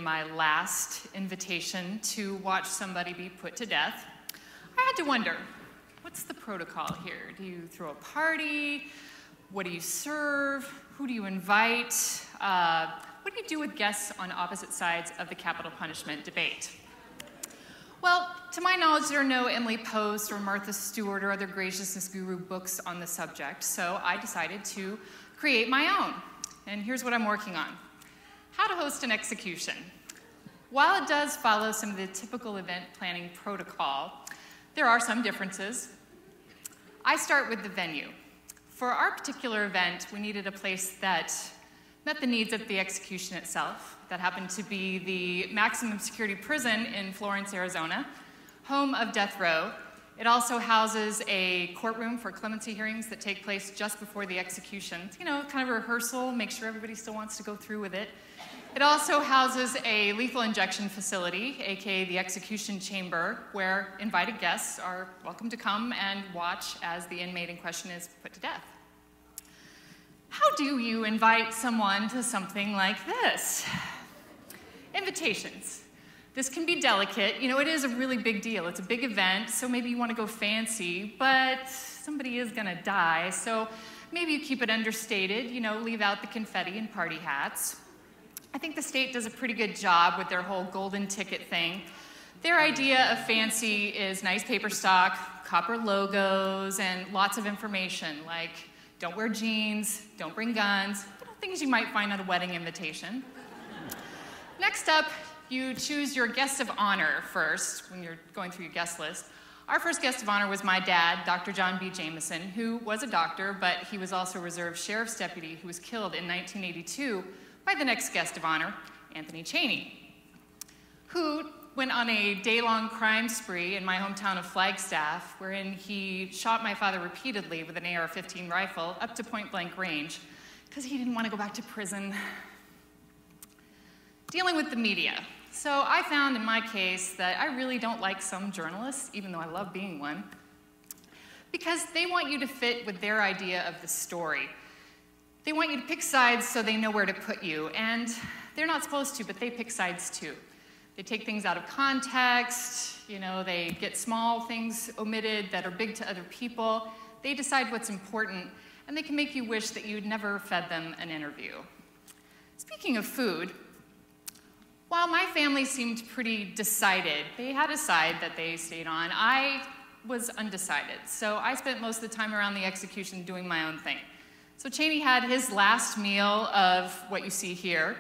my last invitation to watch somebody be put to death, I had to wonder, what's the protocol here? Do you throw a party? What do you serve? Who do you invite? What do you do with guests on opposite sides of the capital punishment debate? Well, to my knowledge, there are no Emily Post or Martha Stewart or other graciousness guru books on the subject, so I decided to create my own. And here's what I'm working on. How to host an execution. While it does follow some of the typical event planning protocol, there are some differences. I start with the venue. For our particular event, we needed a place that met the needs of the execution itself. That happened to be the maximum security prison in Florence, Arizona, home of death row. It also houses a courtroom for clemency hearings that take place just before the execution. You know, kind of a rehearsal, make sure everybody still wants to go through with it. It also houses a lethal injection facility, aka the execution chamber, where invited guests are welcome to come and watch as the inmate in question is put to death. How do you invite someone to something like this? Invitations. This can be delicate. You know, it is a really big deal. It's a big event, so maybe you want to go fancy, but somebody is going to die, so maybe you keep it understated, you know, leave out the confetti and party hats. I think the state does a pretty good job with their whole golden ticket thing. Their idea of fancy is nice paper stock, copper logos, and lots of information, like don't wear jeans, don't bring guns, you know, things you might find at a wedding invitation. Next up, you choose your guest of honor first when you're going through your guest list. Our first guest of honor was my dad, Dr. John B. Jamison, who was a doctor, but he was also a reserve sheriff's deputy who was killed in 1982 by the next guest of honor, Anthony Chaney, who went on a day-long crime spree in my hometown of Flagstaff, wherein he shot my father repeatedly with an AR-15 rifle up to point-blank range because he didn't want to go back to prison. Dealing with the media. So I found in my case that I really don't like some journalists, even though I love being one, because they want you to fit with their idea of the story. They want you to pick sides so they know where to put you, and they're not supposed to, but they pick sides too. They take things out of context, you know, they get small things omitted that are big to other people. They decide what's important, and they can make you wish that you'd never fed them an interview. Speaking of food, while my family seemed pretty decided, they had a side that they stayed on, I was undecided. So I spent most of the time around the execution doing my own thing. So Chaney had his last meal of what you see here.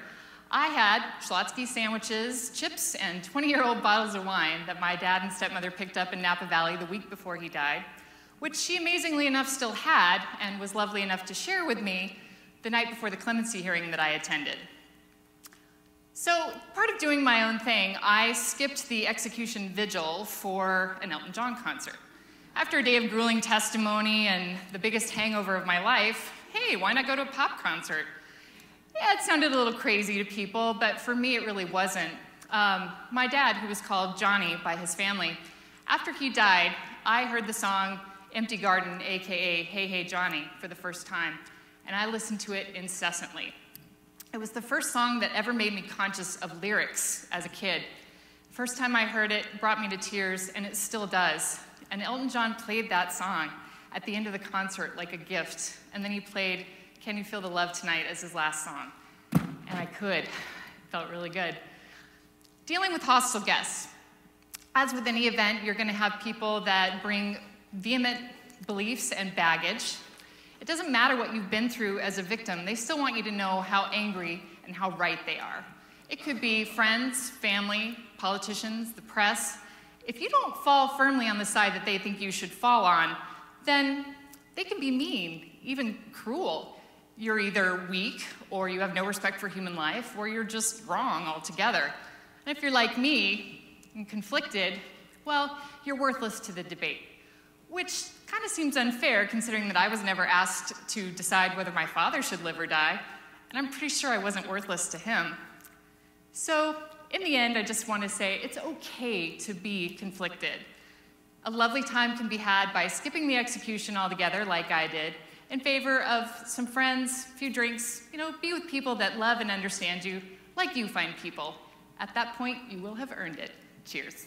I had Schlotsky sandwiches, chips, and 20-year-old bottles of wine that my dad and stepmother picked up in Napa Valley the week before he died, which she amazingly enough still had and was lovely enough to share with me the night before the clemency hearing that I attended. So, part of doing my own thing, I skipped the execution vigil for an Elton John concert. After a day of grueling testimony and the biggest hangover of my life, hey, why not go to a pop concert? Yeah, it sounded a little crazy to people, but for me it really wasn't. My dad, who was called Johnny by his family, after he died, I heard the song Empty Garden, aka Hey Hey Johnny, for the first time, and I listened to it incessantly. It was the first song that ever made me conscious of lyrics as a kid. First time I heard it, it brought me to tears, and it still does. And Elton John played that song at the end of the concert like a gift, and then he played Can You Feel the Love Tonight as his last song. And I could. It felt really good. Dealing with hostile guests. As with any event, you're going to have people that bring vehement beliefs and baggage. It doesn't matter what you've been through as a victim, they still want you to know how angry and how right they are. It could be friends, family, politicians, the press. If you don't fall firmly on the side that they think you should fall on, then they can be mean, even cruel. You're either weak, or you have no respect for human life, or you're just wrong altogether. And if you're like me, and conflicted, well, you're worthless to the debate. Which kind of seems unfair, considering that I was never asked to decide whether my father should live or die, and I'm pretty sure I wasn't worthless to him. So, in the end, I just want to say it's okay to be conflicted. A lovely time can be had by skipping the execution altogether, like I did, in favor of some friends, a few drinks, you know, be with people that love and understand you, like you find people At that point, you will have earned it. Cheers.